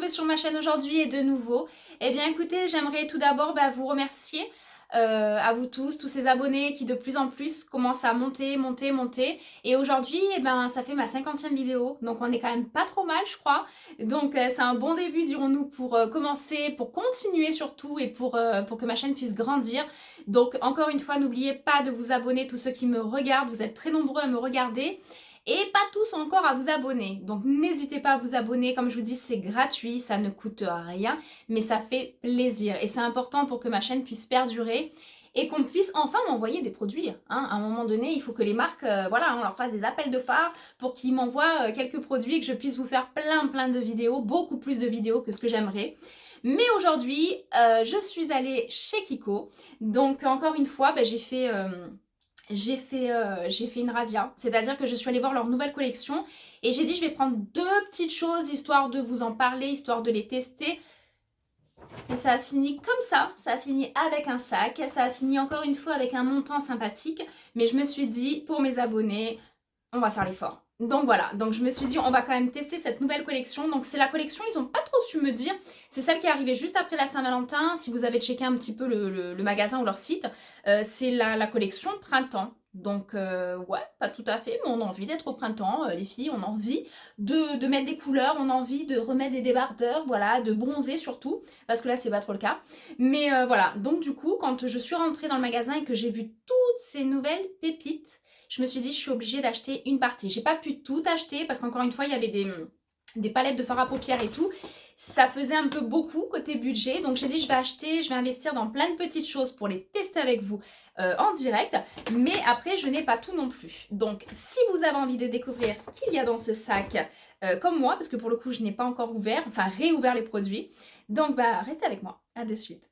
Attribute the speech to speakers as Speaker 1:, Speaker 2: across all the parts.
Speaker 1: retrouver sur ma chaîne aujourd'hui et de nouveau. Eh bien écoutez, j'aimerais tout d'abord vous remercier à vous tous ces abonnés qui de plus en plus commencent à monter. Et aujourd'hui, ça fait ma 50e vidéo, donc on est quand même pas trop mal je crois. Donc c'est un bon début dirons-nous pour commencer, pour continuer surtout et pour que ma chaîne puisse grandir. Donc encore une fois, n'oubliez pas de vous abonner, tous ceux qui me regardent, vous êtes très nombreux à me regarder. Et pas tous encore à vous abonner. Donc n'hésitez pas à vous abonner. Comme je vous dis, c'est gratuit, ça ne coûte rien, mais ça fait plaisir. Et c'est important pour que ma chaîne puisse perdurer et qu'on puisse enfin m'envoyer des produits. Hein. À un moment donné, il faut que les marques, on leur fasse des appels de phare pour qu'ils m'envoient quelques produits et que je puisse vous faire plein de vidéos, beaucoup plus de vidéos que ce que j'aimerais. Mais aujourd'hui, je suis allée chez Kiko. Donc encore une fois, j'ai fait une razzia, c'est-à-dire que je suis allée voir leur nouvelle collection et j'ai dit je vais prendre deux petites choses histoire de vous en parler, histoire de les tester. Et ça a fini comme ça a fini avec un sac, ça a fini encore une fois avec un montant sympathique, mais je me suis dit pour mes abonnés, on va faire l'effort. Donc voilà, donc je me suis dit on va quand même tester cette nouvelle collection. Donc c'est la collection, ils n'ont pas trop su me dire, c'est celle qui est arrivée juste après la Saint-Valentin. Si vous avez checké un petit peu le magasin ou leur site, c'est la collection printemps. Donc ouais, pas tout à fait, mais on a envie d'être au printemps, les filles, on a envie de mettre des couleurs, on a envie de remettre des débardeurs, voilà, de bronzer surtout, parce que là c'est pas trop le cas. Mais voilà, donc du coup, quand je suis rentrée dans le magasin et que j'ai vu toutes ces nouvelles pépites, je me suis dit je suis obligée d'acheter une partie. J'ai pas pu tout acheter parce qu'encore une fois, il y avait des palettes de fard à paupières et tout. Ça faisait un peu beaucoup côté budget. Donc j'ai dit je vais investir dans plein de petites choses pour les tester avec vous en direct. Mais après, je n'ai pas tout non plus. Donc si vous avez envie de découvrir ce qu'il y a dans ce sac, comme moi, parce que pour le coup, je n'ai pas encore ouvert, enfin réouvert les produits. Donc restez avec moi. À de suite.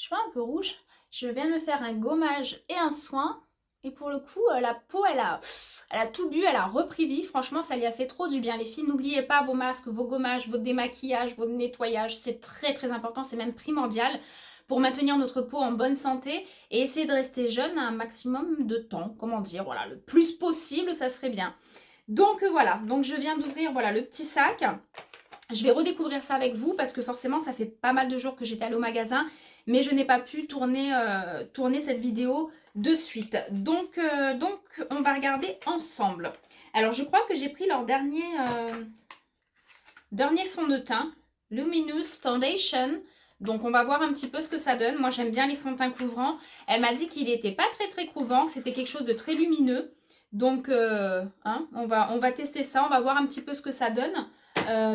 Speaker 1: Un peu rouge, je viens de me faire un gommage et un soin et pour le coup la peau elle a tout bu, elle a repris vie, franchement ça lui a fait trop du bien les filles. N'oubliez pas vos masques, vos gommages, votre démaquillage, votre nettoyage, c'est très important, c'est même primordial pour maintenir notre peau en bonne santé et essayer de rester jeune un maximum de temps, comment dire, voilà, le plus possible ça serait bien. Donc voilà, donc je viens d'ouvrir voilà le petit sac. Je vais redécouvrir ça avec vous parce que forcément ça fait pas mal de jours que j'étais allée au magasin, mais je n'ai pas pu tourner cette vidéo de suite. Donc on va regarder ensemble. Alors je crois que j'ai pris leur dernier fond de teint, Luminous Foundation. Donc on va voir un petit peu ce que ça donne. Moi j'aime bien les fonds de teint couvrants. Elle m'a dit qu'il n'était pas très couvrant, que c'était quelque chose de très lumineux. Donc on va tester ça, on va voir un petit peu ce que ça donne.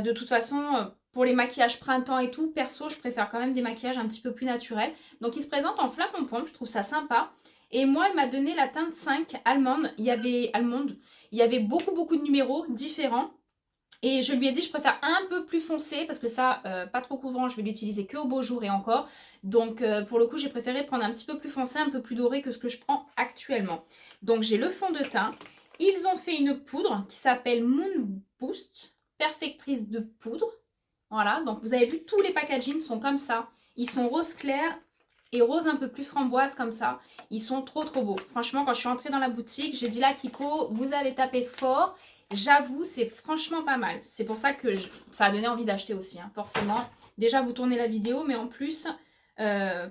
Speaker 1: De toute façon, pour les maquillages printemps et tout, perso, je préfère quand même des maquillages un petit peu plus naturels. Donc, il se présente en flacon pomme, je trouve ça sympa. Et moi, elle m'a donné la teinte 5 allemande. Il y avait beaucoup de numéros différents. Et je lui ai dit, je préfère un peu plus foncé parce que ça, pas trop couvrant, je vais l'utiliser que au beau jour et encore. Donc, pour le coup, j'ai préféré prendre un petit peu plus foncé, un peu plus doré que ce que je prends actuellement. Donc, j'ai le fond de teint. Ils ont fait une poudre qui s'appelle Moon Boost. Perfectrice de poudre. Voilà, donc vous avez vu, tous les packagings sont comme ça. Ils sont rose clair et rose un peu plus framboise comme ça. Ils sont trop beaux. Franchement, quand je suis entrée dans la boutique, j'ai dit là, Kiko, vous avez tapé fort. J'avoue, c'est franchement pas mal. C'est pour ça que ça a donné envie d'acheter aussi, hein, forcément. Déjà, vous tournez la vidéo, mais en plus,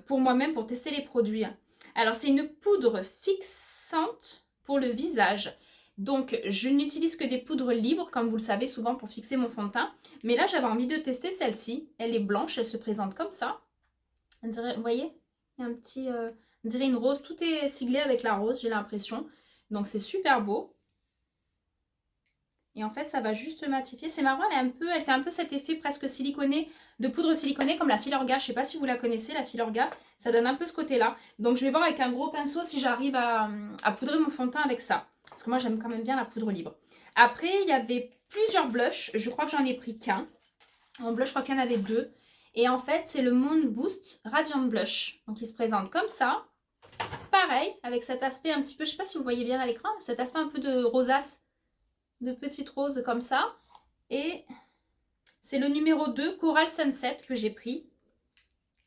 Speaker 1: pour moi-même, pour tester les produits. Alors, c'est une poudre fixante pour le visage. Donc, je n'utilise que des poudres libres, comme vous le savez souvent pour fixer mon fond de teint. Mais là, j'avais envie de tester celle-ci. Elle est blanche, elle se présente comme ça. On dirait, vous voyez, il y a un petit, on dirait une rose. Tout est siglé avec la rose, j'ai l'impression. Donc, c'est super beau. Et en fait, ça va juste matifier. C'est marrant, elle fait un peu cet effet presque siliconé, de poudre siliconée comme la Filorga. Je ne sais pas si vous la connaissez, la Filorga. Ça donne un peu ce côté-là. Donc, je vais voir avec un gros pinceau si j'arrive à poudrer mon fond de teint avec ça. Parce que moi, j'aime quand même bien la poudre libre. Après, il y avait plusieurs blushs. Je crois que j'en ai pris qu'un. En blush, je crois qu'il y en avait deux. Et en fait, c'est le Moon Boost Radiant Blush. Donc, il se présente comme ça. Pareil, avec cet aspect un petit peu, je ne sais pas si vous voyez bien à l'écran, cet aspect un peu de rosace, de petites roses comme ça. Et c'est le numéro 2, Coral Sunset, que j'ai pris.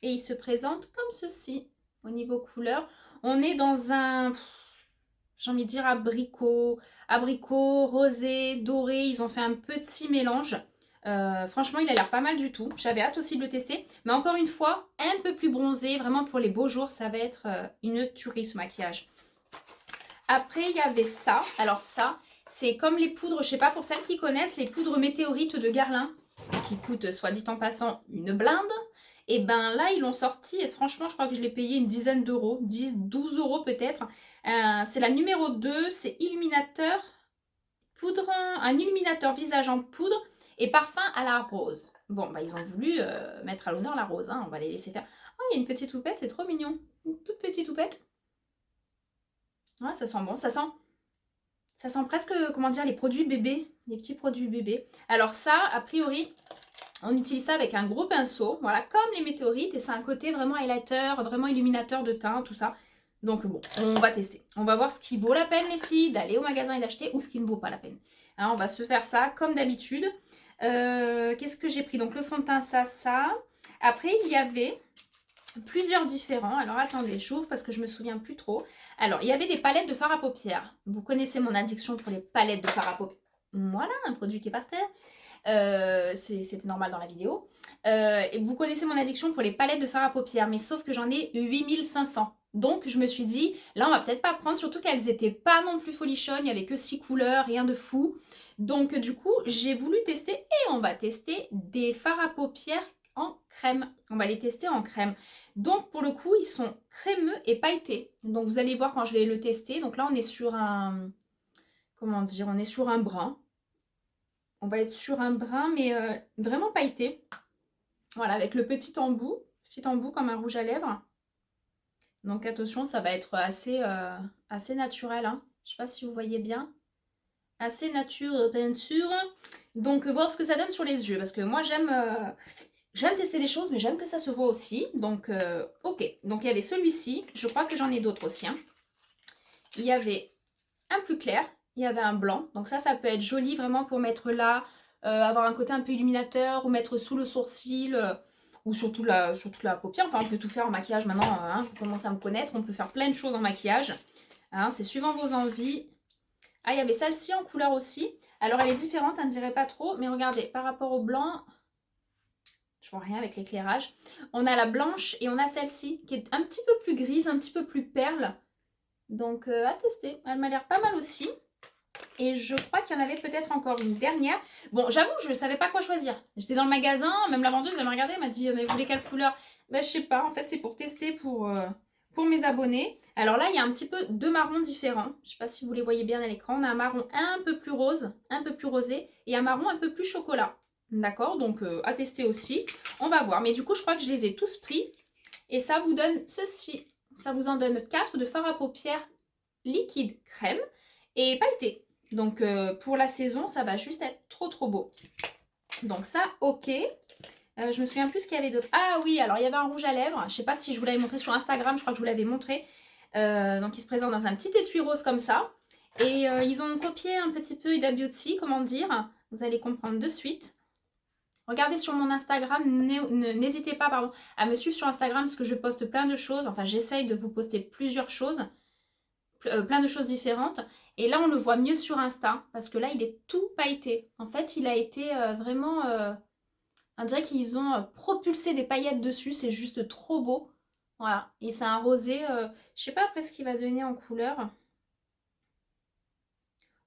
Speaker 1: Et il se présente comme ceci. au niveau couleur. On est dans un, j'ai envie de dire abricot, rosé, doré. Ils ont fait un petit mélange. Franchement, il a l'air pas mal du tout. J'avais hâte aussi de le tester. Mais encore une fois, un peu plus bronzé. Vraiment pour les beaux jours, ça va être une tuerie ce maquillage. Après, il y avait ça. Alors ça, c'est comme les poudres, je sais pas, pour celles qui connaissent, les poudres météorites de Guerlain, qui coûtent, soit dit en passant, une blinde. Et ben là, ils l'ont sorti et franchement, je crois que je l'ai payé une dizaine d'euros, 10, 12 euros peut-être. C'est la numéro 2, c'est illuminateur poudre, un illuminateur visage en poudre et parfum à la rose. Bon, bah ils ont voulu mettre à l'honneur la rose, hein, on va les laisser faire. Oh, il y a une petite houppette, c'est trop mignon. Une toute petite houppette. Ouais, ça sent bon, ça sent presque, comment dire, les produits bébés, les petits produits bébés. Alors ça, a priori, on utilise ça avec un gros pinceau, voilà, comme les météorites, et c'est un côté vraiment highlighter, vraiment illuminateur de teint, tout ça. Donc bon, on va tester. On va voir ce qui vaut la peine, les filles, d'aller au magasin et d'acheter, ou ce qui ne vaut pas la peine. Hein, on va se faire ça comme d'habitude. Qu'est-ce que j'ai pris? Donc le fond de teint, ça. Après, il y avait plusieurs différents. Alors attendez, j'ouvre parce que je me souviens plus trop. Alors, il y avait des palettes de fard à paupières. Vous connaissez mon addiction pour les palettes de fard à paupières. Voilà, un produit qui est par terre. C'était normal dans la vidéo. Et vous connaissez mon addiction pour les palettes de fard à paupières, mais sauf que j'en ai 8500. Donc je me suis dit, là on va peut-être pas prendre, surtout qu'elles n'étaient pas non plus folichonnes, il n'y avait que 6 couleurs, rien de fou. Donc du coup, j'ai voulu tester et on va tester des fards à paupières en crème. On va les tester en crème. Donc pour le coup, ils sont crémeux et pailletés. Donc vous allez voir quand je vais le tester. Donc là, on est sur un, comment dire, on est sur un brun. On va être sur un brun, mais vraiment pailleté. Voilà, avec le petit embout comme un rouge à lèvres. Donc attention, ça va être assez naturel. Hein. Je ne sais pas si vous voyez bien. Assez nature peinture. Donc voir ce que ça donne sur les yeux. Parce que moi, j'aime tester des choses, mais j'aime que ça se voit aussi. Donc, ok. Donc, il y avait celui-ci. Je crois que j'en ai d'autres aussi. Hein. Il y avait un plus clair. Il y avait un blanc. Donc ça peut être joli vraiment pour mettre là, avoir un côté un peu illuminateur ou mettre sous le sourcil ou sur toute la paupière. Enfin, on peut tout faire en maquillage maintenant. Hein, vous commencez à me connaître. On peut faire plein de choses en maquillage. Hein, c'est suivant vos envies. Ah, il y avait celle-ci en couleur aussi. Alors, elle est différente, on ne dirait pas trop. Mais regardez, par rapport au blanc... Je vois rien avec l'éclairage. On a la blanche et on a celle-ci qui est un petit peu plus grise, un petit peu plus perle. Donc à tester. Elle m'a l'air pas mal aussi. Et je crois qu'il y en avait peut-être encore une dernière. Bon, j'avoue, je ne savais pas quoi choisir. J'étais dans le magasin, même la vendeuse, elle m'a regardé, elle m'a dit, mais vous voulez quelle couleur? Ben, je sais pas, en fait, c'est pour tester pour mes abonnés. Alors là, il y a un petit peu deux marrons différents. Je ne sais pas si vous les voyez bien à l'écran. On a un marron un peu plus rose, un peu plus rosé, et un marron un peu plus chocolat. D'accord, donc à tester aussi. On va voir. Mais du coup, je crois que je les ai tous pris. Et ça vous donne ceci. Ça vous en donne 4 de fard à paupières liquide crème et pailleté. Donc pour la saison, ça va juste être trop beau. Donc ça, ok. Je me souviens plus ce qu'il y avait d'autre. Ah oui, alors il y avait un rouge à lèvres. Je ne sais pas si je vous l'avais montré sur Instagram. Je crois que je vous l'avais montré. Donc il se présente dans un petit étui rose comme ça. Et ils ont copié un petit peu Huda Beauty, comment dire. Vous allez comprendre de suite. Regardez sur mon Instagram, n'hésitez pas à me suivre sur Instagram parce que je poste plein de choses. Enfin, j'essaye de vous poster plusieurs choses, plein de choses différentes. Et là, on le voit mieux sur Insta parce que là, il est tout pailleté. En fait, il a été vraiment... on dirait qu'ils ont propulsé des paillettes dessus. C'est juste trop beau. Voilà. Et c'est un rosé. Je sais pas après ce qu'il va donner en couleur.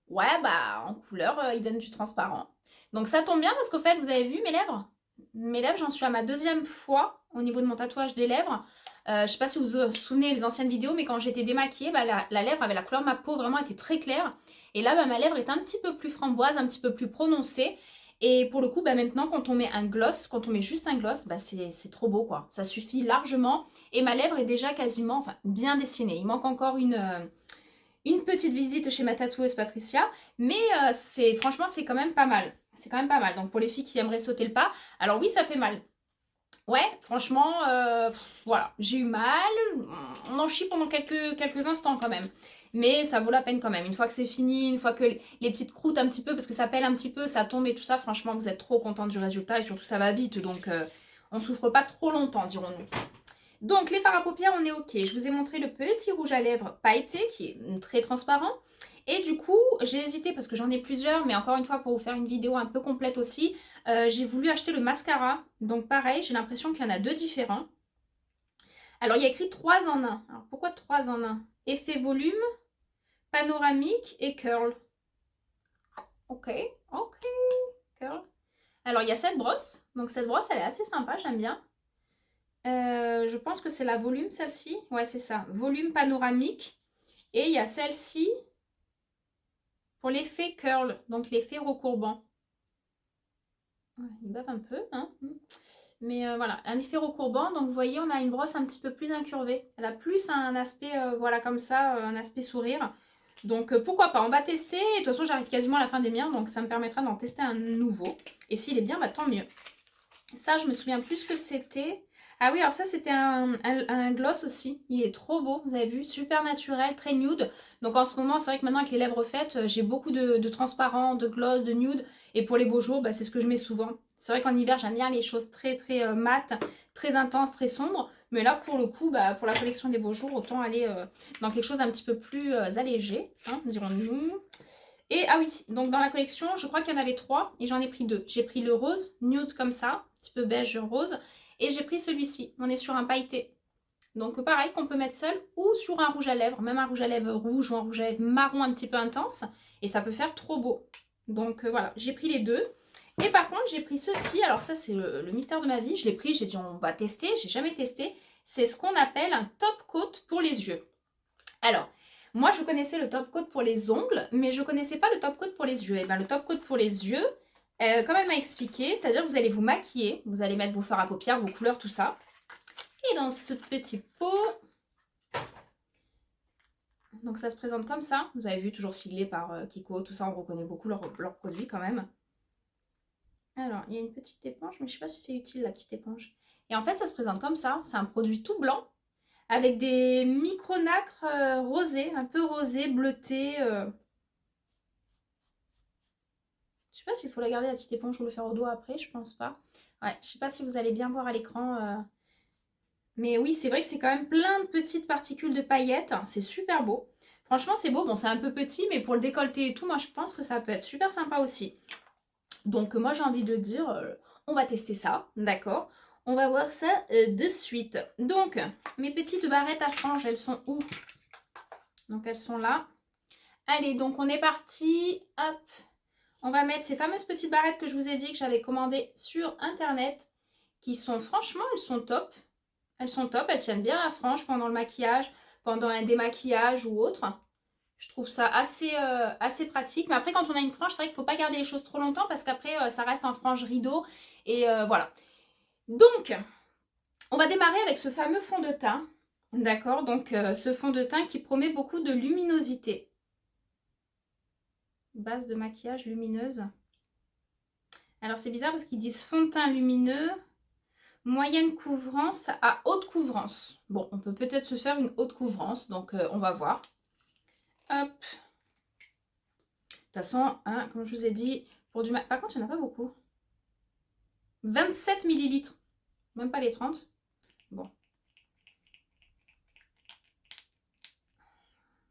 Speaker 1: Ouais, bah, en couleur, il donne du transparent. Donc ça tombe bien parce qu'au fait, vous avez vu mes lèvres? Mes lèvres, j'en suis à ma deuxième fois au niveau de mon tatouage des lèvres. Je sais pas si vous vous souvenez des anciennes vidéos, mais quand j'étais démaquillée, bah, la lèvre avait la couleur de ma peau, vraiment était très claire. Et là, bah, ma lèvre est un petit peu plus framboise, un petit peu plus prononcée. Et pour le coup, bah, maintenant, quand on met un gloss, quand on met juste un gloss, bah, c'est trop beau, quoi. Ça suffit largement. Et ma lèvre est déjà quasiment, enfin, bien dessinée. Il manque encore une petite visite chez ma tatoueuse Patricia, mais franchement c'est quand même pas mal. C'est quand même pas mal. Donc pour les filles qui aimeraient sauter le pas, alors oui ça fait mal. Ouais, franchement, voilà, j'ai eu mal. On en chie pendant quelques instants quand même. Mais ça vaut la peine quand même. Une fois que c'est fini, une fois que les petites croûtes un petit peu, parce que ça pèle un petit peu, ça tombe et tout ça, franchement vous êtes trop content du résultat et surtout ça va vite. Donc on souffre pas trop longtemps dirons-nous. Donc les fards à paupières, on est ok. Je vous ai montré le petit rouge à lèvres pailleté qui est très transparent. Et du coup, j'ai hésité parce que j'en ai plusieurs, mais encore une fois, pour vous faire une vidéo un peu complète aussi, j'ai voulu acheter le mascara. Donc pareil, j'ai l'impression qu'il y en a deux différents. Alors il y a écrit 3 en 1. Alors pourquoi 3 en 1? Effet volume, panoramique et curl. Ok, curl. Alors il y a cette brosse. Donc cette brosse, elle est assez sympa, j'aime bien. Je pense que c'est la volume, celle-ci. Ouais, c'est ça. Volume panoramique. Et il y a celle-ci pour l'effet curl, donc l'effet recourbant. Ouais, il bave un peu, hein. Mais voilà, un effet recourbant. Donc vous voyez, on a une brosse un petit peu plus incurvée. Elle a plus un aspect, voilà, comme ça, un aspect sourire. Donc pourquoi pas, on va tester. Et de toute façon, j'arrive quasiment à la fin des miens, donc ça me permettra d'en tester un nouveau. Et s'il est bien, bah tant mieux. Ça, je me souviens plus ce que c'était. Ah oui, alors ça, c'était un gloss aussi. Il est trop beau, vous avez vu, super naturel, très nude. Donc en ce moment, c'est vrai que maintenant avec les lèvres faites, j'ai beaucoup de transparent, de gloss, de nude. Et pour les beaux jours, bah, c'est ce que je mets souvent. C'est vrai qu'en hiver, j'aime bien les choses très très mates, très intenses, très sombres. Mais là, pour le coup, bah, pour la collection des beaux jours, autant aller dans quelque chose d'un petit peu plus allégé, hein, dirons-nous. Et ah oui, donc dans la collection, je crois qu'il y en avait 3 et j'en ai pris 2. J'ai pris le rose, nude comme ça, un petit peu beige rose. Et j'ai pris celui-ci, on est sur un pailleté. Donc pareil qu'on peut mettre seul ou sur un rouge à lèvres, même un rouge à lèvres rouge ou un rouge à lèvres marron un petit peu intense. Et ça peut faire trop beau. Donc voilà, j'ai pris les deux. Et par contre, j'ai pris ceci. Alors ça, c'est le mystère de ma vie. Je l'ai pris, j'ai dit on va tester. J'ai jamais testé. C'est ce qu'on appelle un top coat pour les yeux. Alors, moi je connaissais le top coat pour les ongles, mais je connaissais pas le top coat pour les yeux. Et bien le top coat pour les yeux, comme elle m'a expliqué, c'est-à-dire que vous allez vous maquiller, vous allez mettre vos fards à paupières, vos couleurs, tout ça. Et dans ce petit pot, donc ça se présente comme ça. Vous avez vu, toujours siglé par Kiko, tout ça, on reconnaît beaucoup leurs produits quand même. Alors, il y a une petite éponge, mais je sais pas si c'est utile la petite éponge. Et en fait, ça se présente comme ça. C'est un produit tout blanc, avec des micro-nacres rosés, un peu rosés, bleutés. Je sais pas s'il faut la garder la petite éponge ou le faire au doigt après, je pense pas. Ouais, je sais pas si vous allez bien voir à l'écran. Mais oui, c'est vrai que c'est quand même plein de petites particules de paillettes. C'est super beau. Franchement, c'est beau. Bon, c'est un peu petit, mais pour le décolleté et tout, moi, je pense que ça peut être super sympa aussi. Donc, moi, j'ai envie de dire, on va tester ça, d'accord? On va voir ça de suite. Donc, mes petites barrettes à franges, elles sont où? Donc, elles sont là. Allez, donc, on est parti. Hop. On va mettre ces fameuses petites barrettes que je vous ai dit que j'avais commandées sur Internet, qui sont, franchement, elles sont top. Elles sont top, elles tiennent bien la frange pendant le maquillage, pendant un démaquillage ou autre. Je trouve ça assez pratique. Mais après, quand on a une frange, c'est vrai qu'il ne faut pas garder les choses trop longtemps parce qu'après, ça reste en frange rideau. Et voilà. Donc, on va démarrer avec ce fameux fond de teint. D'accord? Donc, ce fond de teint qui promet beaucoup de luminosité. Base de maquillage lumineuse. Alors, c'est bizarre parce qu'ils disent fond de teint lumineux. Moyenne couvrance à haute couvrance. Bon, on peut peut-être se faire une haute couvrance, donc on va voir. Hop. De toute façon, hein, comme je vous ai dit, pour du par contre, il n'y en a pas beaucoup. 27 millilitres. Même pas les 30. Bon.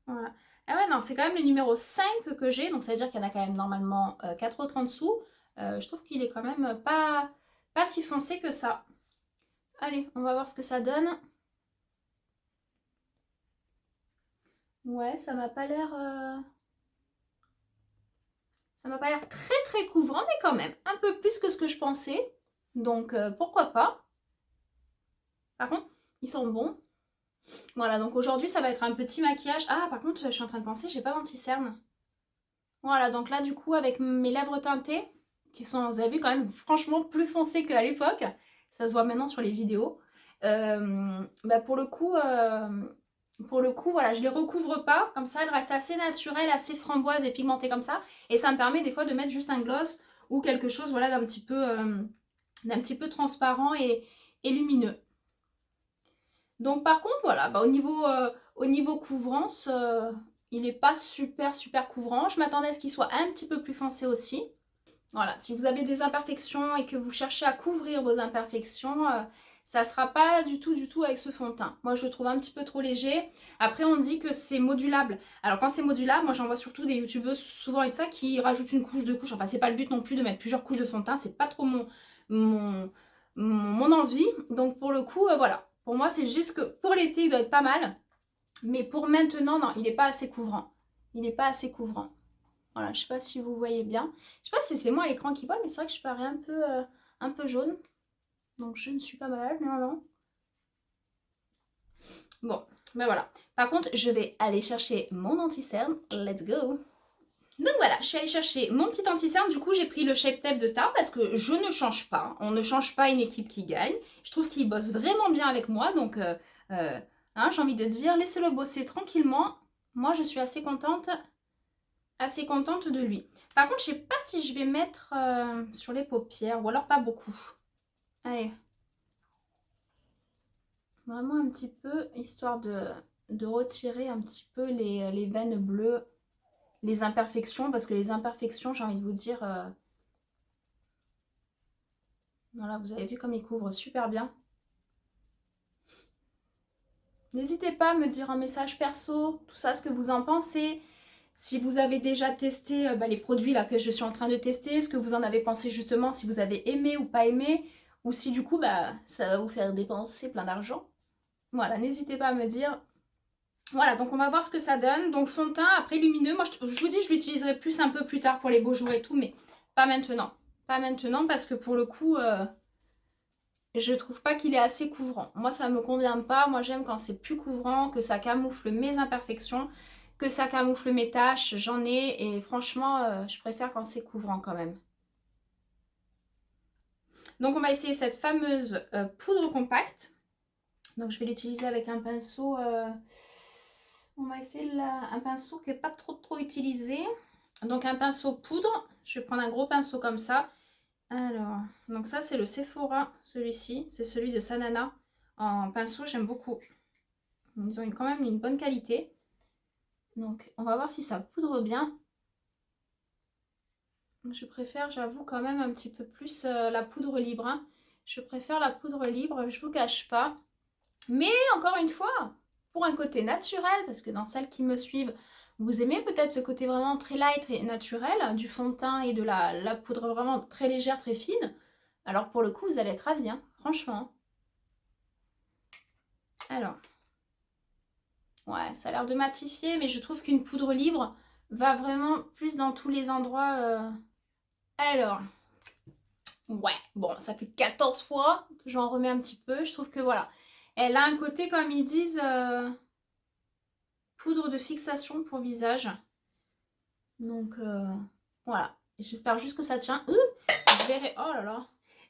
Speaker 1: Voilà. Ah ouais, non, c'est quand même le numéro 5 que j'ai, donc ça veut dire qu'il y en a quand même normalement 4 autres en dessous. Je trouve qu'il est quand même pas si foncé que ça. Allez, on va voir ce que ça donne. Ouais, ça m'a pas l'air... Ça m'a pas l'air très très couvrant, mais quand même, un peu plus que ce que je pensais. Donc, pourquoi pas. Par contre, ils sont bons. Voilà, donc aujourd'hui, ça va être un petit maquillage. Ah, par contre, je suis en train de penser, j'ai pas d'anti-cerne. Voilà, donc là, du coup, avec mes lèvres teintées, qui sont, vous avez vu, quand même franchement plus foncées qu'à l'époque. Ça se voit maintenant sur les vidéos. Bah pour le coup, voilà, je les recouvre pas. Comme ça, elles restent assez naturelles, assez framboises et pigmentées comme ça. Et ça me permet des fois de mettre juste un gloss ou quelque chose, voilà, d'un petit peu transparent et lumineux. Donc par contre, voilà, bah, au niveau couvrance, il n'est pas super couvrant. Je m'attendais à ce qu'il soit un petit peu plus foncé aussi. Voilà, si vous avez des imperfections et que vous cherchez à couvrir vos imperfections, ça sera pas du tout avec ce fond de teint. Moi, je le trouve un petit peu trop léger. Après, on dit que c'est modulable. Alors, quand c'est modulable, moi, j'en vois surtout des youtubeuses souvent avec ça qui rajoutent une couche, deux couches. Enfin, c'est pas le but non plus de mettre plusieurs couches de fond de teint. C'est pas trop mon, mon envie. Donc, pour le coup, voilà. Pour moi, c'est juste que pour l'été, il doit être pas mal. Mais pour maintenant, non, il n'est pas assez couvrant. Il n'est pas assez couvrant. Voilà, je sais pas si vous voyez bien. Je sais pas si c'est moi à l'écran qui voit, mais c'est vrai que je parais un peu jaune. Donc je ne suis pas malade, non, non. Bon, ben voilà. Par contre, je vais aller chercher mon anti-cerne. Let's go. Donc voilà, je suis allée chercher mon petit anti-cerne. Du coup, j'ai pris le Shape Tape de Tarte parce que je ne change pas. On ne change pas une équipe qui gagne. Je trouve qu'il bosse vraiment bien avec moi. Donc, hein, j'ai envie de dire, laissez-le bosser tranquillement. Moi, je suis assez contente de lui. Par contre, je sais pas si je vais mettre sur les paupières ou alors pas beaucoup. Allez. Vraiment un petit peu, histoire de retirer un petit peu les veines bleues, les imperfections, parce que les imperfections, j'ai envie de vous dire, voilà, vous avez vu comme il couvre super bien. N'hésitez pas à me dire en message perso, tout ça, ce que vous en pensez. Si vous avez déjà testé les produits là que je suis en train de tester, ce que vous en avez pensé justement, si vous avez aimé ou pas aimé, ou si du coup ça va vous faire dépenser plein d'argent. Voilà, n'hésitez pas à me dire. Voilà, donc on va voir ce que ça donne. Donc fond de teint, après lumineux. Moi, je vous dis, je l'utiliserai plus un peu plus tard pour les beaux jours et tout, mais pas maintenant. Pas maintenant parce que pour le coup, je trouve pas qu'il est assez couvrant. Moi, ça me convient pas. Moi, j'aime quand c'est plus couvrant, que ça camoufle mes imperfections, que ça camoufle mes taches. J'en ai et franchement, je préfère quand c'est couvrant quand même. Donc on va essayer cette fameuse poudre compacte. Donc je vais l'utiliser avec un pinceau... on va essayer un pinceau qui n'est pas trop utilisé. Donc un pinceau poudre. Je vais prendre un gros pinceau comme ça. Alors, donc ça c'est le Sephora, celui-ci. C'est celui de Sanana. En pinceau, j'aime beaucoup. Ils ont quand même une bonne qualité. Donc on va voir si ça poudre bien. Je préfère, j'avoue, quand même un petit peu plus la poudre libre. Hein. Je préfère la poudre libre, je vous cache pas. Mais encore une fois, pour un côté naturel, parce que dans celles qui me suivent, vous aimez peut-être ce côté vraiment très light et naturel, du fond de teint et de la poudre vraiment très légère, très fine. Alors pour le coup, vous allez être ravis, hein, franchement. Alors, ouais, ça a l'air de matifier, mais je trouve qu'une poudre libre va vraiment plus dans tous les endroits. Alors, ouais, bon, ça fait 14 fois que j'en remets un petit peu. Je trouve que voilà, elle a un côté, comme ils disent... poudre de fixation pour visage. Donc voilà. J'espère juste que ça tient. Je verrai. Oh là là.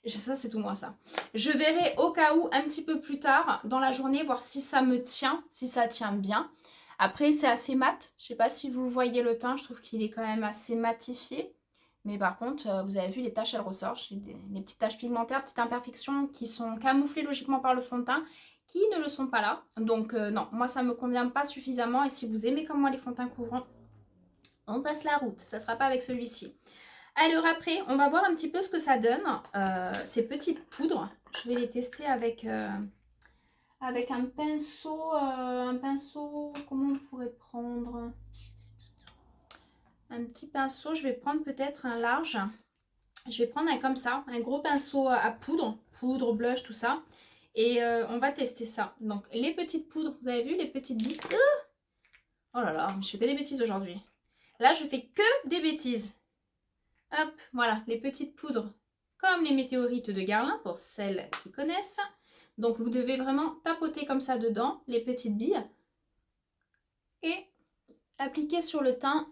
Speaker 1: Ça c'est tout moi ça. Je verrai au cas où un petit peu plus tard dans la journée voir si ça me tient, si ça tient bien. Après c'est assez mat. Je sais pas si vous voyez le teint. Je trouve qu'il est quand même assez matifié. Mais par contre, vous avez vu, les taches, elles ressortent. Les petites taches pigmentaires, petites imperfections qui sont camouflées logiquement par le fond de teint, qui ne le sont pas là. Donc non, moi ça me convient pas suffisamment. Et si vous aimez comme moi les fonds de teint couvrants, on passe la route. Ça sera pas avec celui-ci. Alors après, on va voir un petit peu ce que ça donne. Ces petites poudres. Je vais les tester avec un pinceau. Comment on pourrait prendre un petit pinceau. Je vais prendre peut-être un large. Je vais prendre un comme ça, un gros pinceau à poudre, blush, tout ça. Et on va tester ça. Donc les petites poudres, vous avez vu les petites billes. Oh là là, je fais que des bêtises aujourd'hui. Là, je fais que des bêtises. Hop, voilà, les petites poudres, comme les météorites de Guerlain, pour celles qui connaissent. Donc vous devez vraiment tapoter comme ça dedans, les petites billes. Et appliquer sur le teint.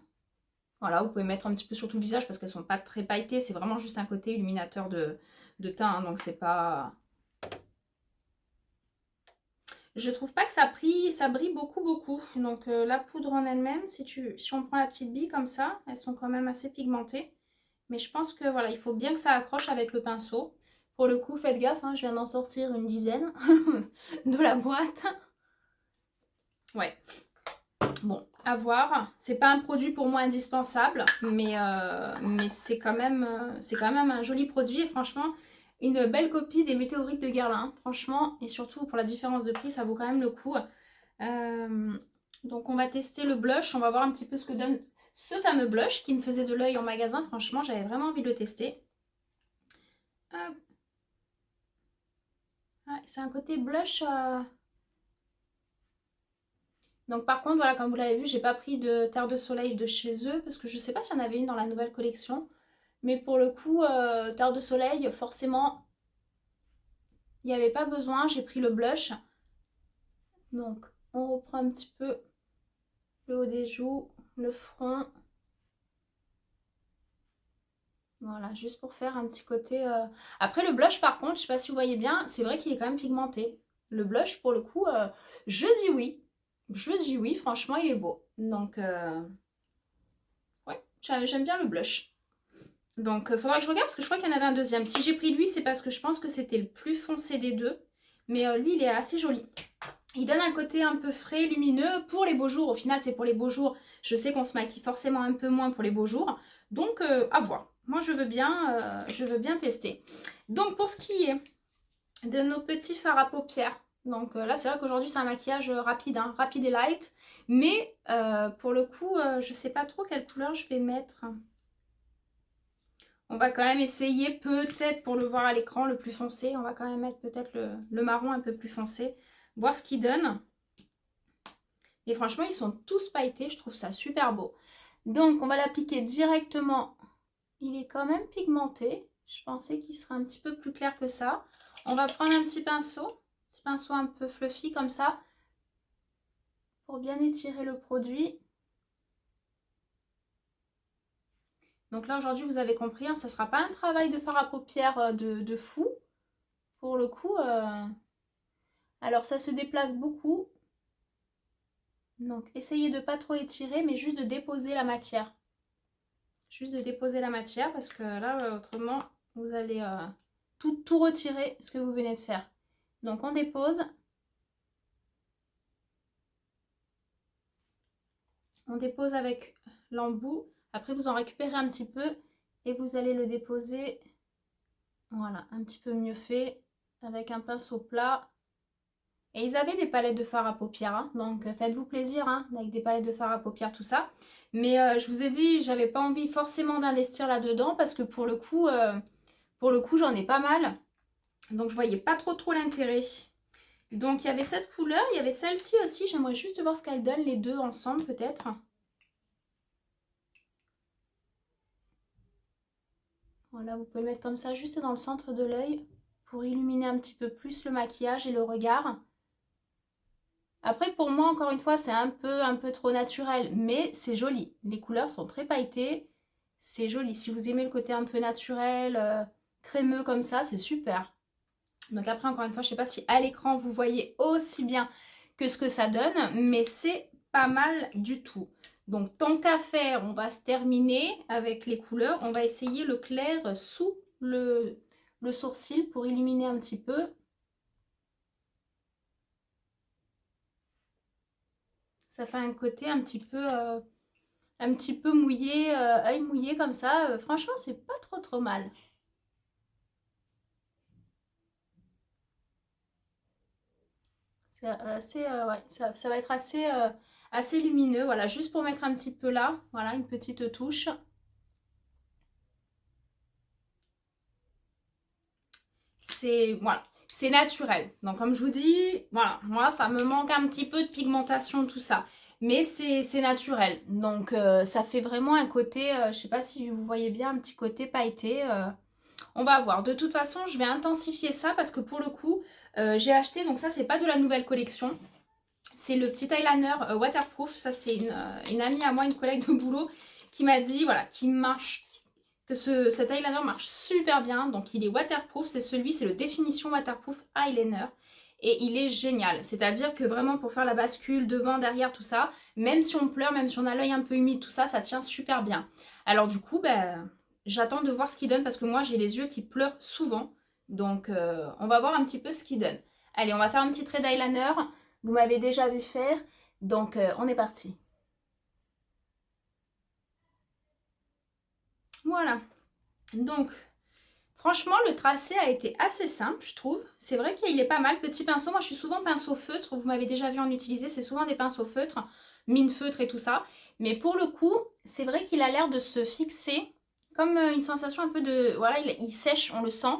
Speaker 1: Voilà, vous pouvez mettre un petit peu sur tout le visage parce qu'elles sont pas très pailletées. C'est vraiment juste un côté illuminateur de teint. Hein, donc c'est pas... Je trouve pas que ça brille beaucoup. Donc la poudre en elle-même, si on prend la petite bille comme ça, elles sont quand même assez pigmentées. Mais je pense que voilà, il faut bien que ça accroche avec le pinceau. Pour le coup, faites gaffe, hein, je viens d'en sortir une dizaine de la boîte. Ouais. Bon, à voir. C'est pas un produit pour moi indispensable, mais c'est quand même un joli produit. Et franchement, Une belle copie des météorites de Guerlain, franchement, et surtout pour la différence de prix, ça vaut quand même le coup. Donc on va tester le blush, on va voir un petit peu ce que donne ce fameux blush qui me faisait de l'œil en magasin. Franchement, j'avais vraiment envie de le tester. Ouais, c'est un côté blush. Donc par contre, voilà, comme vous l'avez vu, j'ai pas pris de terre de soleil de chez eux parce que je sais pas s'il y en avait une dans la nouvelle collection. Mais pour le coup, terre de soleil, forcément, il n'y avait pas besoin. J'ai pris le blush. Donc on reprend un petit peu le haut des joues, le front. Voilà, juste pour faire un petit côté... Après le blush par contre, je sais pas si vous voyez bien, c'est vrai qu'il est quand même pigmenté. Le blush pour le coup, je dis oui. Je dis oui, franchement il est beau. Donc ouais, j'aime bien le blush. Donc il faudra que je regarde parce que je crois qu'il y en avait un deuxième. Si j'ai pris lui, c'est parce que je pense que c'était le plus foncé des deux. Mais lui, il est assez joli. Il donne un côté un peu frais, lumineux pour les beaux jours. Au final, c'est pour les beaux jours. Je sais qu'on se maquille forcément un peu moins pour les beaux jours. Donc, à voir. Moi, je veux bien tester. Donc, pour ce qui est de nos petits fards à paupières. Donc là, c'est vrai qu'aujourd'hui, c'est un maquillage rapide, hein, rapide et light. Mais pour le coup, je ne sais pas trop quelle couleur je vais mettre. On va quand même essayer, peut-être pour le voir à l'écran, le plus foncé. On va quand même mettre peut-être le marron un peu plus foncé. Voir ce qu'il donne. Et franchement, ils sont tous pailletés. Je trouve ça super beau. Donc, on va l'appliquer directement. Il est quand même pigmenté. Je pensais qu'il serait un petit peu plus clair que ça. On va prendre un petit pinceau un peu fluffy comme ça. Pour bien étirer le produit. Donc là, aujourd'hui, vous avez compris, hein, ça ne sera pas un travail de fard à paupières de fou. Pour le coup, alors ça se déplace beaucoup. Donc, essayez de ne pas trop étirer, mais juste de déposer la matière. Juste de déposer la matière parce que là, autrement, vous allez tout retirer ce que vous venez de faire. Donc, on dépose. On dépose avec l'embout. Après, vous en récupérez un petit peu et vous allez le déposer, voilà, un petit peu mieux fait avec un pinceau plat. Et ils avaient des palettes de fard à paupières, hein, donc faites-vous plaisir hein, avec des palettes de fard à paupières, tout ça. Mais je vous ai dit, j'avais pas envie forcément d'investir là-dedans parce que pour le coup, j'en ai pas mal. Donc je voyais pas trop l'intérêt. Donc il y avait cette couleur, il y avait celle-ci aussi. J'aimerais juste voir ce qu'elles donnent les deux ensemble peut-être. Voilà, vous pouvez le mettre comme ça juste dans le centre de l'œil pour illuminer un petit peu plus le maquillage et le regard. Après, pour moi, encore une fois, c'est un peu trop naturel, mais c'est joli. Les couleurs sont très pailletées, c'est joli. Si vous aimez le côté un peu naturel, crémeux comme ça, c'est super. Donc après, encore une fois, je ne sais pas si à l'écran, vous voyez aussi bien que ce que ça donne, mais c'est pas mal du tout. Donc tant qu'à faire, on va se terminer avec les couleurs. On va essayer le clair sous le sourcil pour illuminer un petit peu. Ça fait un côté un petit peu mouillé, œil mouillé comme ça. Franchement, c'est pas trop mal. C'est assez, ouais, ça va être assez lumineux. Voilà, juste pour mettre un petit peu là. Voilà, une petite touche. Voilà, c'est naturel. Donc comme je vous dis, voilà, moi ça me manque un petit peu de pigmentation, tout ça. Mais c'est naturel. Donc ça fait vraiment un côté, je sais pas si vous voyez bien, un petit côté pailleté. On va voir. De toute façon, je vais intensifier ça parce que pour le coup, j'ai acheté, donc ça c'est pas de la nouvelle collection. C'est le petit eyeliner waterproof. Ça c'est une amie à moi, une collègue de boulot qui m'a dit, voilà, qui marche que cet eyeliner marche super bien. Donc il est waterproof, c'est le définition waterproof eyeliner. Et il est génial. C'est-à-dire que vraiment pour faire la bascule devant, derrière, tout ça, même si on pleure, même si on a l'œil un peu humide, tout ça, ça tient super bien. Alors du coup, ben, j'attends de voir ce qu'il donne parce que moi j'ai les yeux qui pleurent souvent. Donc on va voir un petit peu ce qu'il donne. Allez, on va faire un petit trait d'eyeliner. Vous m'avez déjà vu faire. Donc on est parti. Voilà. Donc, Franchement, le tracé a été assez simple, je trouve. C'est vrai qu'il est pas mal. Petit pinceau, moi je suis souvent pinceau feutre. Vous m'avez déjà vu en utiliser, c'est souvent des pinceaux feutres, mine feutre et tout ça. Mais pour le coup, c'est vrai qu'il a l'air de se fixer comme une sensation un peu de... Voilà, il sèche, on le sent.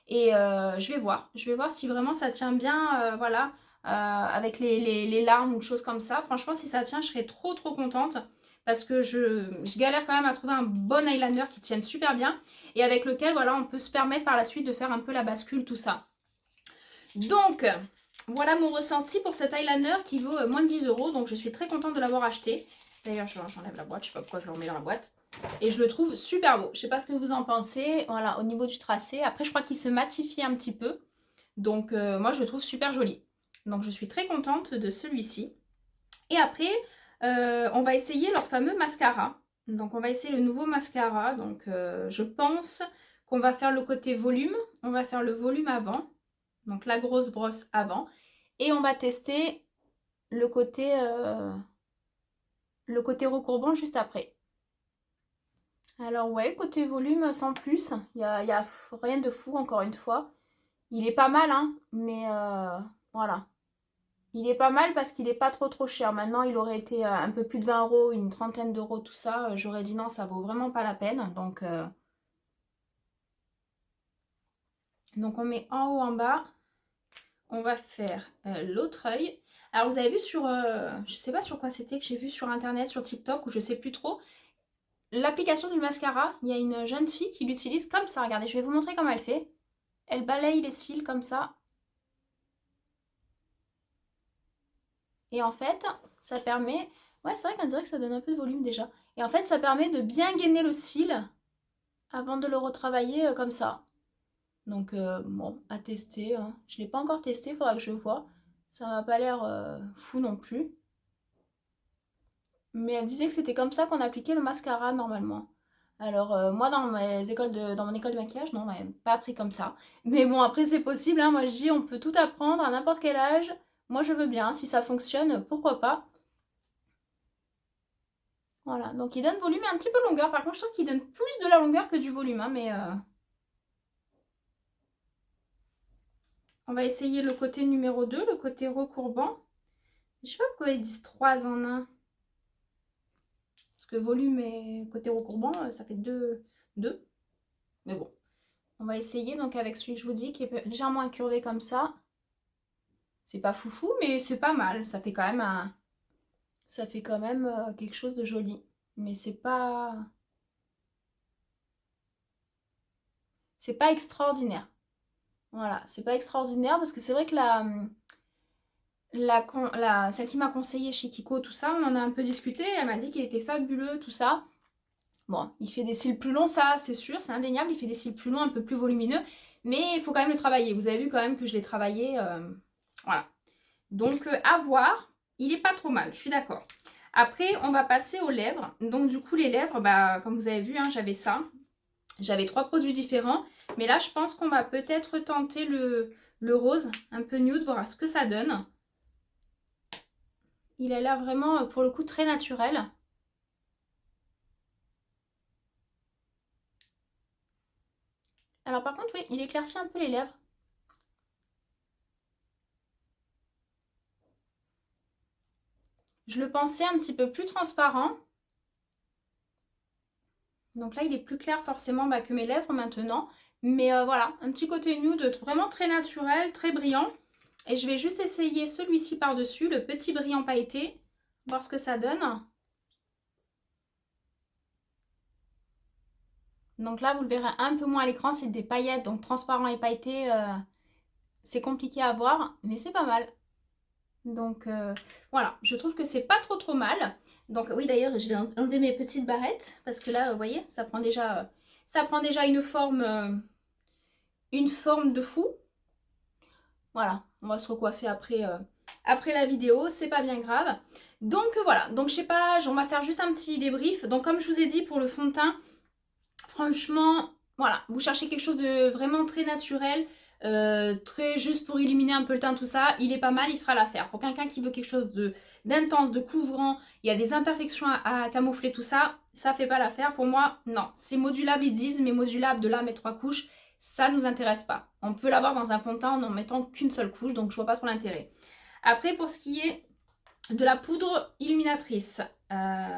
Speaker 1: Et je vais voir. Je vais voir si vraiment ça tient bien, voilà, avec les larmes ou choses comme ça. Franchement, si ça tient, je serais trop contente. Parce que je galère quand même à trouver un bon eyeliner qui tienne super bien. Et avec lequel, voilà, on peut se permettre par la suite de faire un peu la bascule, tout ça. Donc, voilà mon ressenti pour cet eyeliner qui vaut moins de 10 €. Donc, je suis très contente de l'avoir acheté. D'ailleurs, j'enlève la boîte. Je sais pas pourquoi je le remets dans la boîte. Et je le trouve super beau. Je sais pas ce que vous en pensez. Voilà, au niveau du tracé. Après, je crois qu'il se matifie un petit peu. Donc, moi, je le trouve super joli. Donc, je suis très contente de celui-ci. Et après, on va essayer leur fameux mascara. Donc, on va essayer le nouveau mascara. Donc, je pense qu'on va faire le côté volume. On va faire le volume avant. Donc, la grosse brosse avant. Et on va tester le côté recourbant juste après. Alors, ouais, côté volume, sans plus. Il y a rien de fou, encore une fois. Il est pas mal, hein. Mais voilà. Il est pas mal parce qu'il est pas trop cher. Maintenant, il aurait été un peu plus de 20 €, une trentaine d'euros, tout ça. J'aurais dit non, ça vaut vraiment pas la peine. Donc on met en haut, en bas. On va faire l'autre œil. Alors vous avez vu sur, je sais pas sur quoi c'était que j'ai vu sur internet, sur TikTok, ou je sais plus trop. L'application du mascara, il y a une jeune fille qui l'utilise comme ça. Regardez, je vais vous montrer comment elle fait. Elle balaye les cils comme ça. Et en fait, ça permet... Ouais, c'est vrai qu'on dirait que ça donne un peu de volume déjà. Et en fait, ça permet de bien gainer le cil avant de le retravailler comme ça. Donc, bon, à tester. Hein. Je ne l'ai pas encore testé, il faudra que je vois. Ça m'a pas l'air fou non plus. Mais elle disait que c'était comme ça qu'on appliquait le mascara normalement. Alors, moi, dans mon école de maquillage, non, on m'avait pas appris comme ça. Mais bon, après, c'est possible. Hein. Moi, je dis, on peut tout apprendre à n'importe quel âge. Moi, je veux bien. Si ça fonctionne, pourquoi pas. Voilà, donc il donne volume et un petit peu de longueur. Par contre, je trouve qu'il donne plus de la longueur que du volume. Hein, mais on va essayer le côté numéro 2, le côté recourbant. Je sais pas pourquoi ils disent 3 en 1. Parce que volume et côté recourbant, ça fait 2. Mais bon, on va essayer donc avec celui que je vous dis qui est légèrement incurvé comme ça. C'est pas foufou, mais c'est pas mal. Ça fait quand même quelque chose de joli. Mais c'est pas extraordinaire. Voilà, c'est pas extraordinaire parce que c'est vrai que celle qui m'a conseillé chez Kiko, tout ça, on en a un peu discuté. Elle m'a dit qu'il était fabuleux, tout ça. Bon, il fait des cils plus longs, ça c'est sûr, c'est indéniable. Il fait des cils plus longs, un peu plus volumineux. Mais il faut quand même le travailler. Vous avez vu quand même que je l'ai travaillé. Voilà. Donc, à voir. Il est pas trop mal, je suis d'accord. Après, on va passer aux lèvres. Donc, du coup, les lèvres, bah, comme vous avez vu, hein, j'avais ça. J'avais 3 produits différents. Mais là, je pense qu'on va peut-être tenter le rose, un peu nude, voir ce que ça donne. Il a l'air vraiment, pour le coup, très naturel. Alors par contre, oui, il éclaircit un peu les lèvres. Je le pensais un petit peu plus transparent. Donc là, il est plus clair forcément que mes lèvres maintenant. Mais voilà, un petit côté nude vraiment très naturel, très brillant. Et je vais juste essayer celui-ci par-dessus, le petit brillant pailleté, voir ce que ça donne. Donc là, vous le verrez un peu moins à l'écran, c'est des paillettes, donc transparent et pailleté, c'est compliqué à voir, mais c'est pas mal. Donc voilà, je trouve que c'est pas trop mal. Donc oui, d'ailleurs, je vais enlever mes petites barrettes, parce que là, vous voyez, ça prend déjà une forme de fou. Voilà, on va se recoiffer après la vidéo, c'est pas bien grave. Donc voilà, donc je sais pas, on va faire juste un petit débrief. Donc comme je vous ai dit pour le fond de teint, franchement, voilà, vous cherchez quelque chose de vraiment très naturel, très juste pour illuminer un peu le teint, tout ça, il est pas mal, il fera l'affaire. Pour quelqu'un qui veut quelque chose d'intense, de couvrant, il y a des imperfections à camoufler, tout ça, ça fait pas l'affaire. Pour moi, non, c'est modulable, ils disent, mais modulable de là, mes 3 couches, ça ne nous intéresse pas. On peut l'avoir dans un fond de teint en n'en mettant qu'une seule couche, donc je vois pas trop l'intérêt. Après, pour ce qui est de la poudre illuminatrice,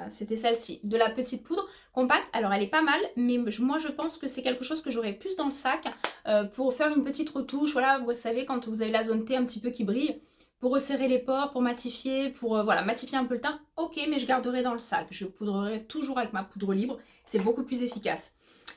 Speaker 1: c'était celle-ci, de la petite poudre compacte. Alors elle est pas mal, mais moi je pense que c'est quelque chose que j'aurais plus dans le sac pour faire une petite retouche. Voilà, vous savez, quand vous avez la zone T un petit peu qui brille, pour resserrer les pores, pour matifier, pour voilà, matifier un peu le teint, ok, mais je garderai dans le sac. Je poudrerai toujours avec ma poudre libre, c'est beaucoup plus efficace.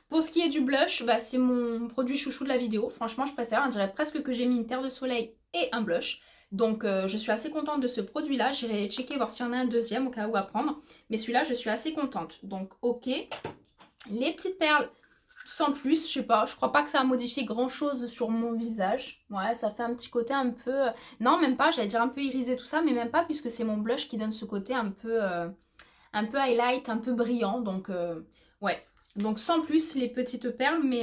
Speaker 1: Pour ce qui est du blush, bah, c'est mon produit chouchou de la vidéo. Franchement, je préfère. On dirait presque que j'ai mis une terre de soleil et un blush. Donc je suis assez contente de ce produit là, j'irai checker voir s'il y en a un deuxième au cas où à prendre, mais celui-là je suis assez contente. Donc ok, les petites perles sans plus, je sais pas, je crois pas que ça a modifié grand chose sur mon visage. Ouais, ça fait un petit côté un peu, non même pas, j'allais dire un peu irisé tout ça, mais même pas puisque c'est mon blush qui donne ce côté un peu highlight, un peu brillant, donc ouais. Donc sans plus les petites perles, mais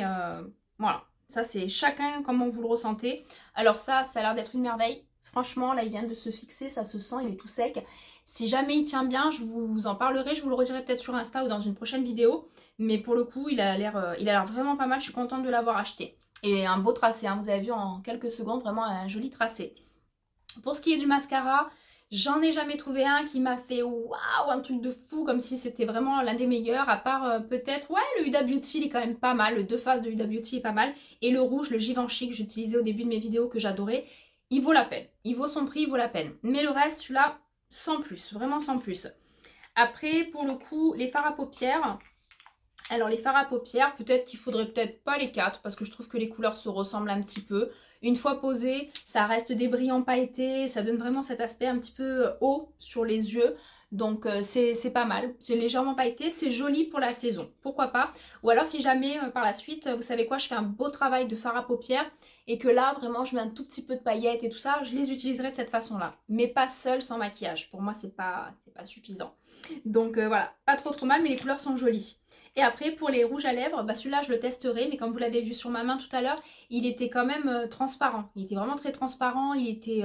Speaker 1: voilà, ça c'est chacun comment vous le ressentez. Alors ça a l'air d'être une merveille. Franchement, là, il vient de se fixer, ça se sent, il est tout sec. Si jamais il tient bien, je vous en parlerai, je vous le redirai peut-être sur Insta ou dans une prochaine vidéo. Mais pour le coup, il a l'air vraiment pas mal, je suis contente de l'avoir acheté. Et un beau tracé, hein, vous avez vu en quelques secondes, vraiment un joli tracé. Pour ce qui est du mascara, j'en ai jamais trouvé un qui m'a fait waouh, un truc de fou, comme si c'était vraiment l'un des meilleurs, à part peut-être, ouais, le Huda Beauty, il est quand même pas mal, le 2 faces de Huda Beauty est pas mal. Et le rouge, le Givenchy que j'utilisais au début de mes vidéos, que j'adorais. Il vaut la peine. Il vaut son prix, il vaut la peine. Mais le reste, celui-là, sans plus. Vraiment sans plus. Après, pour le coup, les fards à paupières. Alors, les fards à paupières, peut-être qu'il faudrait peut-être pas les 4 parce que je trouve que les couleurs se ressemblent un petit peu. Une fois posé, ça reste des brillants pailletés. Ça donne vraiment cet aspect un petit peu haut sur les yeux. Donc c'est pas mal, c'est légèrement pailleté, c'est joli pour la saison, pourquoi pas. Ou alors si jamais par la suite, vous savez quoi, je fais un beau travail de fard à paupières et que là vraiment je mets un tout petit peu de paillettes et tout ça, je les utiliserai de cette façon-là. Mais pas seule sans maquillage, pour moi c'est pas suffisant. Donc voilà, pas trop mal mais les couleurs sont jolies. Et après pour les rouges à lèvres, bah celui-là je le testerai, mais comme vous l'avez vu sur ma main tout à l'heure, il était quand même transparent. Il était vraiment très transparent, il était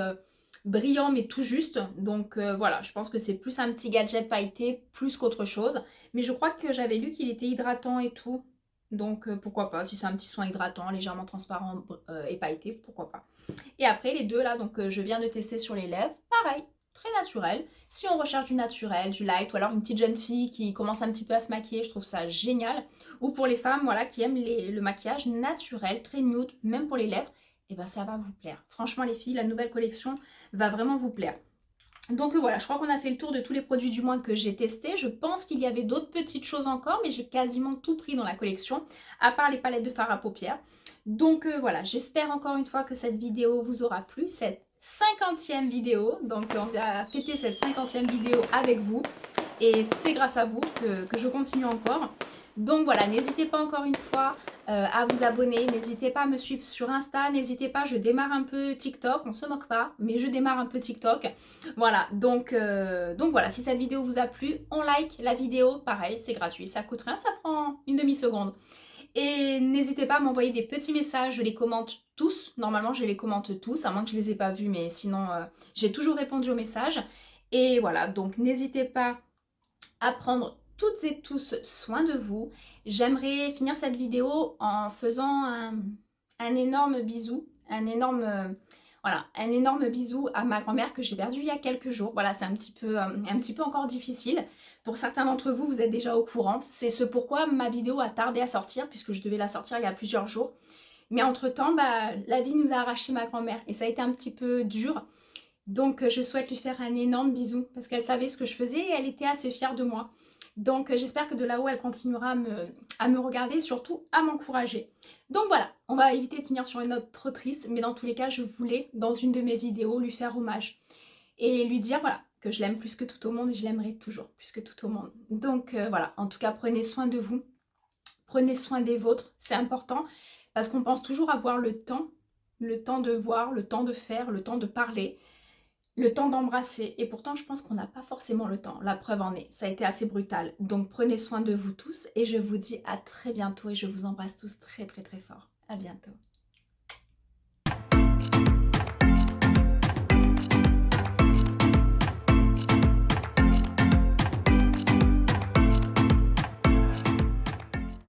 Speaker 1: brillant mais tout juste, donc voilà, je pense que c'est plus un petit gadget pailleté plus qu'autre chose, mais je crois que j'avais lu qu'il était hydratant et tout, donc pourquoi pas, si c'est un petit soin hydratant légèrement transparent et pailleté, pourquoi pas. Et après les deux là, donc je viens de tester sur les lèvres, pareil, très naturel. Si on recherche du naturel, du light, ou alors une petite jeune fille qui commence un petit peu à se maquiller, je trouve ça génial, ou pour les femmes voilà, qui aiment le maquillage naturel, très nude, même pour les lèvres, et ben ça va vous plaire. Franchement les filles, la nouvelle collection va vraiment vous plaire. Donc voilà, je crois qu'on a fait le tour de tous les produits du moins que j'ai testés. Je pense qu'il y avait d'autres petites choses encore, mais j'ai quasiment tout pris dans la collection, à part les palettes de fard à paupières. Donc voilà, j'espère encore une fois que cette vidéo vous aura plu, cette 50e vidéo. Donc on va fêter cette 50e vidéo avec vous. Et c'est grâce à vous que je continue encore. Donc voilà, n'hésitez pas encore une fois à vous abonner, n'hésitez pas à me suivre sur Insta, n'hésitez pas, je démarre un peu TikTok, on se moque pas, mais je démarre un peu TikTok. Voilà, donc voilà, si cette vidéo vous a plu, on like la vidéo, pareil, c'est gratuit, ça coûte rien, ça prend une demi-seconde. Et n'hésitez pas à m'envoyer des petits messages, je les commente tous, normalement je les commente tous, à moins que je les ai pas vus, mais sinon j'ai toujours répondu aux messages. Et voilà, donc n'hésitez pas à prendre toutes et tous soin de vous. J'aimerais finir cette vidéo en faisant un énorme bisou, un énorme bisou à ma grand-mère que j'ai perdue il y a quelques jours. Voilà, c'est un petit peu encore difficile. Pour certains d'entre vous, vous êtes déjà au courant. C'est ce pourquoi ma vidéo a tardé à sortir, puisque je devais la sortir il y a plusieurs jours. Mais entre-temps, la vie nous a arraché ma grand-mère et ça a été un petit peu dur. Donc je souhaite lui faire un énorme bisou parce qu'elle savait ce que je faisais et elle était assez fière de moi. Donc j'espère que de là-haut elle continuera à me regarder et surtout à m'encourager. Donc voilà, on va éviter de finir sur une note trop triste, mais dans tous les cas je voulais dans une de mes vidéos lui faire hommage et lui dire voilà que je l'aime plus que tout au monde et je l'aimerai toujours plus que tout au monde. Donc voilà, en tout cas prenez soin de vous, prenez soin des vôtres, c'est important parce qu'on pense toujours avoir le temps de voir, le temps de faire, le temps de parler, le temps d'embrasser. Et pourtant, je pense qu'on n'a pas forcément le temps. La preuve en est. Ça a été assez brutal. Donc, prenez soin de vous tous. Et je vous dis à très bientôt. Et je vous embrasse tous très, très, très fort. À bientôt.